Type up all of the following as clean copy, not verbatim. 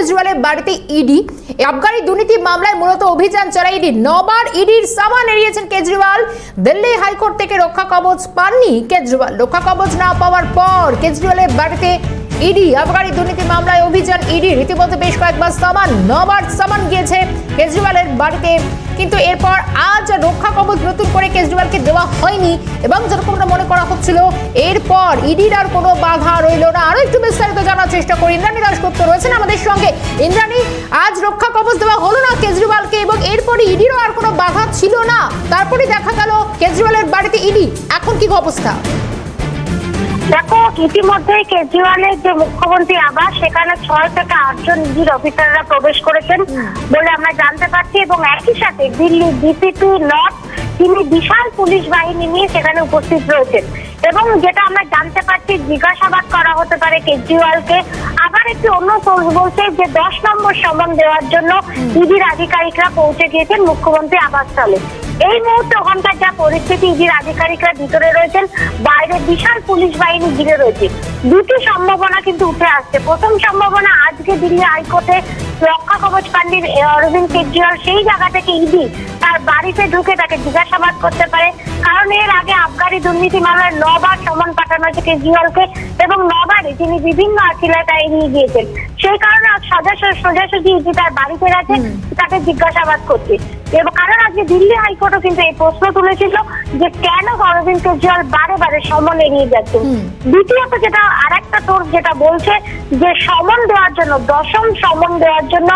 কেজরিওয়ালের বাড়িতে ইডি। আবগারি দুর্নীতি মামলায় মূলত অভিযান চালায় ইডি। 9 বার ইডির সামান এড়িয়েছেন কেজরিওয়াল। দিল্লি হাইকোর্ট থেকে রক্ষা কবচ পাননি কেজরিওয়াল। রক্ষা কবচ না পাওয়ার পর কেজরিওয়ালের বাড়িতে ইডি। আবগারি দুর্নীতি মামলায় অভিযান ইডি। রীতিমতো বেশ কয়েকবার সামান, 9 বার সামান গিয়েছে কেজরিওয়ালের বাড়িতে। কিন্তু এরপর আজ রক্ষা কবচ নতুন করে কেজরিওয়ালকে দেওয়া হয়নি এবং যেরকমটা মনে করা হচ্ছিল এরপর ইডির আর কোনো বাধা রইল না। আরো একটু বিস্তারিত জানার চেষ্টা করি, ইন্দ্রাণী দাশগুপ্ত রয়েছেন আমাদের সঙ্গে। ইন্দ্রাণী, আজ রক্ষা কবচ দেওয়া হলো না কেজরিওয়ালকে এবং এরপরে ইডিরও আর কোনো বাধা ছিল না, তারপরে দেখা গেল কেজরিওয়ালের বাড়িতে ইডি। এখন কি অবস্থা? দেখো, ইতিমধ্যে কেজরিওয়ালের যে মুখ্যমন্ত্রী আবাস, সেখানে 6 থেকে 8 জন ইডির অফিসাররা প্রবেশ করেছেন বলে আমরা জানতে পারছি এবং একই সাথে দিল্লি ডিসিপি নর্থ তিনি বিশাল পুলিশ বাহিনী নিয়ে সেখানে উপস্থিত রয়েছেন এবং যেটা আমরা জানতে পারছি জিজ্ঞাসাবাদ করা হতে পারে কেজরিওয়ালকে। আবার একটি অন্য সোর্স বলছে যে 10 নম্বর সমন দেওয়ার জন্য ইডির আধিকারিকরা পৌঁছে গিয়েছেন মুখ্যমন্ত্রী আবাসস্থলে। এই মুহূর্তে ওখানকার যা পরিস্থিতি, ইডির আধিকারিকরা ভিতরে রয়েছেন, বাইরে বিশাল পুলিশ বাহিনী ঘিরে রয়েছে। দুটি সম্ভাবনা কিন্তু উঠে আসছে। প্রথম সম্ভাবনা, আজকে দিল্লি হাইকোর্টে রক্ষা কবচ কাণ্ডের অরবিন্দ কেজরিওয়াল সেই জায়গা থেকে ইডি তার বাড়িতে ঢুকে তাকে জিজ্ঞাসাবাদ করতে পারে, কারণ এর আগে আবগারি দুর্নীতি মামলায় 9 বার সমন পাঠানো হয়েছে কেজরিওয়ালকে এবং 9 বারে তিনি বিভিন্ন আচিলায় এড়িয়ে গিয়েছেন। সেই কারণে সোজাসুজি ইডি তার বাড়িতে গেছে তাকে জিজ্ঞাসাবাদ করছে। এবং কারণ আজকে দিল্লি হাইকোর্টও কিন্তু এই প্রশ্ন তুলেছিল যে কেন অরবিন্দ কেজরিওয়াল বারে বারে সমন এড়িয়ে যাচ্ছে। দ্বিতীয়ত যেটা আরেকটা সোর্স যেটা বলছে যে সমন দেওয়ার জন্য, 10ম সমন দেওয়ার জন্য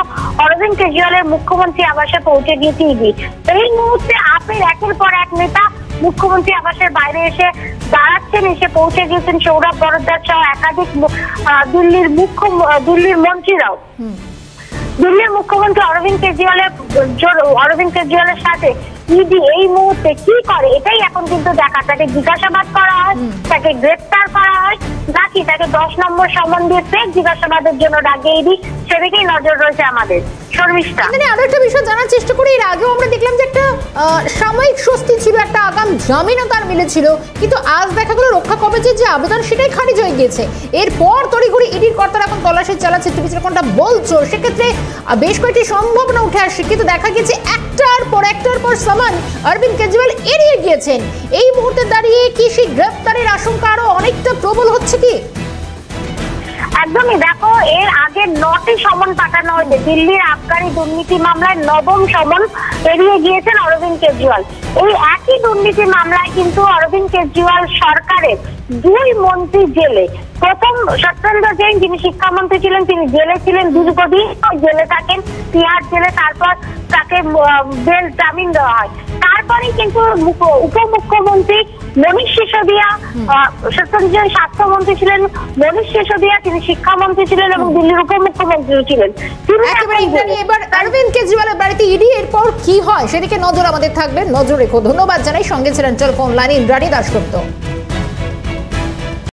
অরবিন্দ কেজরিওয়ালের মুখ্যমন্ত্রী আবাসে পৌঁছে গিয়েছে ইডি। এই মুহূর্তে আপের একের পর এক নেতা মুখ্যমন্ত্রী আবাসের বাইরে এসে দাঁড়াচ্ছেন, এসে পৌঁছে গিয়েছেন সৌরভ বরদ্দার সহ একাধিক দিল্লির মন্ত্রীরাও। দিল্লির মুখ্যমন্ত্রী অরবিন্দ কেজরিওয়ালের সাথে ইডি এই মুহূর্তে কি করে এটাই এখন কিন্তু দেখা। তাকে জিজ্ঞাসাবাদ করা হয়, তাকে গ্রেপ্তার করা হয়, নাকি তাকে 10 নম্বর সমন দিয়ে ফের জিজ্ঞাসাবাদের জন্য ডাকে ইডি, সেদিকেই নজর রয়েছে আমাদের। আরো একটা বিষয় জানার চেষ্টা করি, এর আগেও আমরা দেখলাম যে একটা সাময়িক স্বস্তি ছিল, একটা আগাম জামিনও তার মিলেছিল, কিন্তু আজ দেখা গেল রক্ষা কবচের যে আবেদন সেটাই খারিজ হয়ে গিয়েছে। এরপর তড়িঘড়ি ইডির কর্তারা এখন তল্লাশি চালাচ্ছে, তুমি যেরকমটা বলছো সেক্ষেত্রে বেশ কয়েকটি সম্ভাবনা উঠে আসছে, কিন্তু দেখা গেছে একটার পর সামান অরবিন্দ কেজরিওয়াল এড়িয়ে গিয়েছেন। এই মুহূর্তে দাঁড়িয়ে কি সেই গ্রেফতারের আশঙ্কা আরো অনেকটা প্রবল হচ্ছে কি? একদমই। দেখো, এর আগে 9টি সমন পাঠানো হয়েছে। দিল্লির আবগারি দুর্নীতি মামলায় 9ম সমন এড়িয়ে গিয়েছেন অরবিন্দ কেজরিওয়াল। এই একই দুর্নীতি মামলায় কিন্তু অরবিন্দ কেজরিওয়াল সরকারের 2 মন্ত্রী জেলে। প্রথম সত্যেন্দ্র জৈন, যিনি শিক্ষামন্ত্রী ছিলেন, তিনি জেলে ছিলেন, দীর্ঘদিন জেলে থাকেন তিহার জেলে। তারপর তাকে বেল জামিন দেওয়া হয়। তারপরে কিন্তু উপমুখ্যমন্ত্রী মনীষ সিসোদিয়া, সত্যেন্দ্র জৈন স্বাস্থ্যমন্ত্রী ছিলেন, মনীষ সিসোদিয়া তিনি শিক্ষামন্ত্রী ছিলেন এবং দিল্লির উপমুখ্যমন্ত্রী ছিলেন। এবার অরবিন্দ কেজরিওয়ালের বাড়িতে ইডি, এরপর কি হয় সেদিকে নজর আমাদের থাকবে, নজর রেখো। ধন্যবাদ জানাই, সঙ্গে ছিলেন টেলিফোন লাইনে ইন্দ্রাণী দাশগুপ্ত।